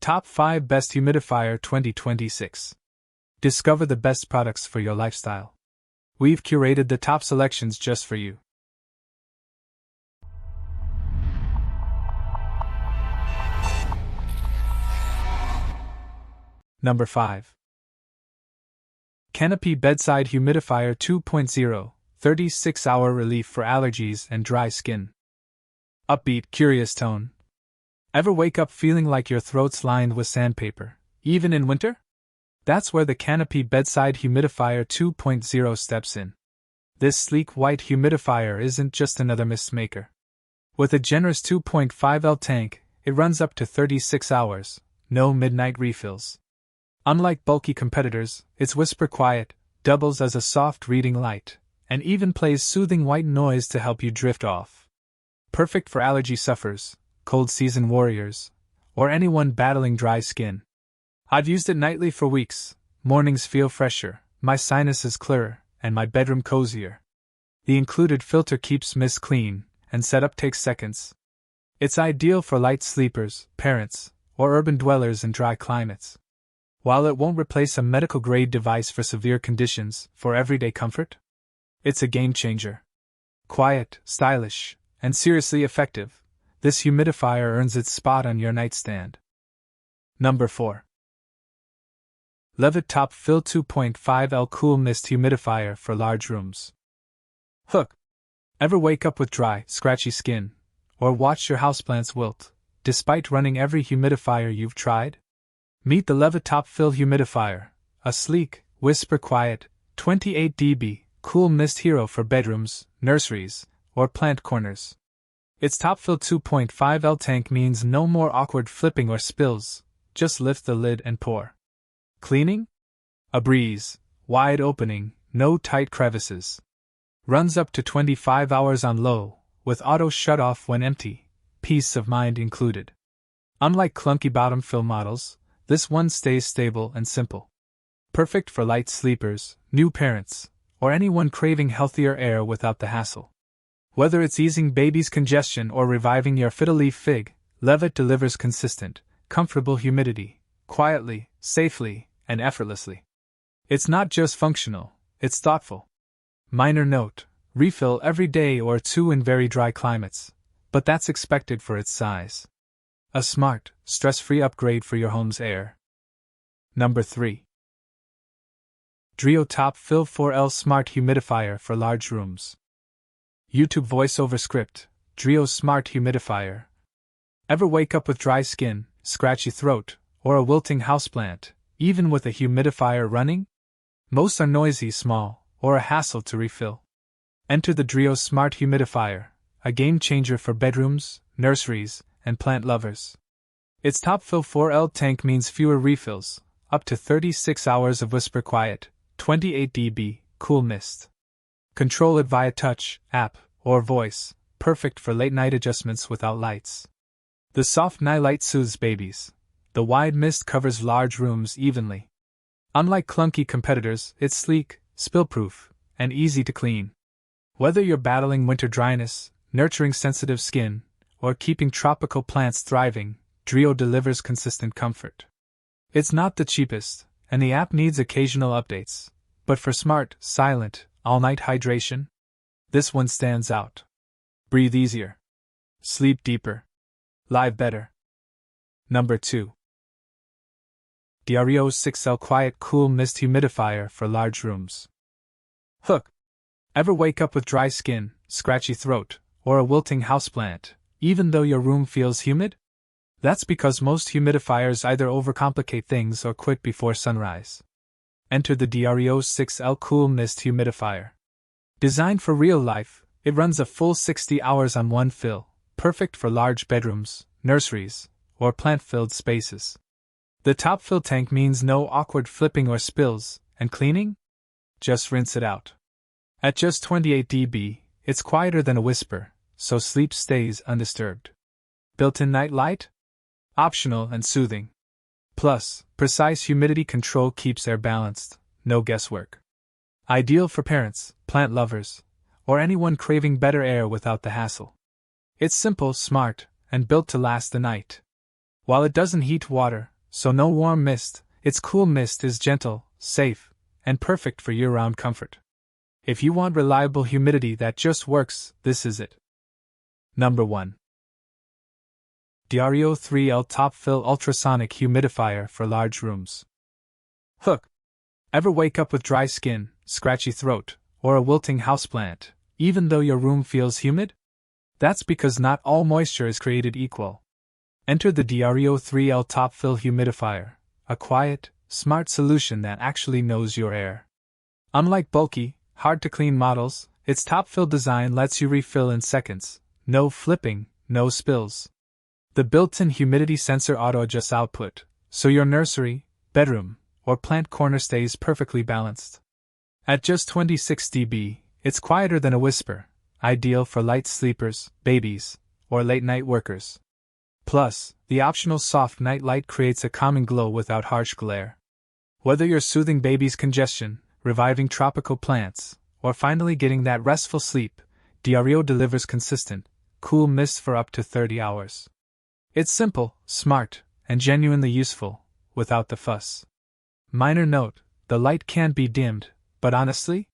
Top 5 Best Humidifier 2026. Discover the best products for your lifestyle. We've curated the top selections just for you. Number 5. Canopy Bedside Humidifier 2.0, 36-hour relief for allergies and dry skin. Upbeat, curious tone. Ever wake up feeling like your throat's lined with sandpaper, even in winter? That's where the Canopy Bedside Humidifier 2.0 steps in. This sleek white humidifier isn't just another mist maker. With a generous 2.5L tank, it runs up to 36 hours, no midnight refills. Unlike bulky competitors, its whisper quiet, doubles as a soft reading light, and even plays soothing white noise to help you drift off. Perfect for allergy sufferers, cold season warriors, or anyone battling dry skin. I've used it nightly for weeks. Mornings feel fresher, my sinuses clearer, and my bedroom cozier. The included filter keeps mist clean, and setup takes seconds. It's ideal for light sleepers, parents, or urban dwellers in dry climates. While it won't replace a medical-grade device for severe conditions, for everyday comfort, it's a game-changer. Quiet, stylish, and seriously effective, this humidifier earns its spot on your nightstand. Number 4. LEVOIT Top Fill 2.5L Cool Mist Humidifier for Large Rooms. Hook. Ever wake up with dry, scratchy skin, or watch your houseplants wilt, despite running every humidifier you've tried? Meet the LEVOIT Top Fill Humidifier, a sleek, whisper-quiet, 28 dB, cool mist hero for bedrooms, nurseries, or plant corners. Its Top Fill 2.5L tank means no more awkward flipping or spills, just lift the lid and pour. Cleaning? A breeze, wide opening, no tight crevices. Runs up to 25 hours on low, with auto shut-off when empty, peace of mind included. Unlike clunky bottom fill models, this one stays stable and simple. Perfect for light sleepers, new parents, or anyone craving healthier air without the hassle. Whether it's easing baby's congestion or reviving your fiddle-leaf fig, LEVOIT delivers consistent, comfortable humidity, quietly, safely, and effortlessly. It's not just functional, it's thoughtful. Minor note, refill every day or two in very dry climates, but that's expected for its size. A smart, stress-free upgrade for your home's air. Number 3. Dreo Top Fill 4L Smart Humidifier for Large Rooms. YouTube voiceover script, Dreo Smart Humidifier. Ever wake up with dry skin, scratchy throat, or a wilting houseplant, even with a humidifier running? Most are noisy, small, or a hassle to refill. Enter the Dreo Smart Humidifier, a game-changer for bedrooms, nurseries, and plant lovers. Its Top Fill 4L tank means fewer refills, up to 36 hours of whisper quiet, 28 dB, cool mist. Control it via touch, app, or voice, perfect for late-night adjustments without lights. The soft nightlight soothes babies. The wide mist covers large rooms evenly. Unlike clunky competitors, it's sleek, spill-proof, and easy to clean. Whether you're battling winter dryness, nurturing sensitive skin, or keeping tropical plants thriving, Dreo delivers consistent comfort. It's not the cheapest, and the app needs occasional updates, but for smart, silent, all-night hydration, this one stands out. Breathe easier. Sleep deeper. Live better. Number 2. Dreo 6L Quiet Cool Mist Humidifier for Large Rooms. Hook. Ever wake up with dry skin, scratchy throat, or a wilting houseplant, even though your room feels humid? That's because most humidifiers either overcomplicate things or quit before sunrise. Enter the Dreo 6L Cool Mist Humidifier. Designed for real life, it runs a full 60 hours on one fill, perfect for large bedrooms, nurseries, or plant-filled spaces. The top fill tank means no awkward flipping or spills, and cleaning? Just rinse it out. At just 28 dB, it's quieter than a whisper, so sleep stays undisturbed. Built-in night light? Optional and soothing. Plus, precise humidity control keeps air balanced, no guesswork. Ideal for parents, plant lovers, or anyone craving better air without the hassle. It's simple, smart, and built to last the night. While it doesn't heat water, So no warm mist, its cool mist is gentle, safe, and perfect for year-round comfort. If you want reliable humidity that just works, this is it. Number 1. Dreo 3L Top Fill Ultrasonic Humidifier for Large Rooms. Hook. Ever wake up with dry skin, scratchy throat, or a wilting houseplant, even though your room feels humid? That's because not all moisture is created equal. Enter the Dreo 3L Top Fill Humidifier, a quiet, smart solution that actually knows your air. Unlike bulky, hard-to-clean models, its top-fill design lets you refill in seconds. No flipping, no spills. The built-in humidity sensor auto-adjusts output, so your nursery, bedroom, or plant corner stays perfectly balanced. At just 26 dB, it's quieter than a whisper, ideal for light sleepers, babies, or late-night workers. Plus, the optional soft night light creates a calming glow without harsh glare. Whether you're soothing baby's congestion, reviving tropical plants, or finally getting that restful sleep, Dreo delivers consistent, cool mist for up to 30 hours. It's simple, smart, and genuinely useful, without the fuss. Minor note, the light can be dimmed, but honestly,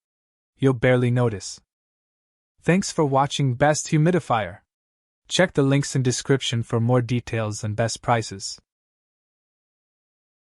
you'll barely notice. Thanks for watching Best Humidifier. Check the links in description for more details and best prices.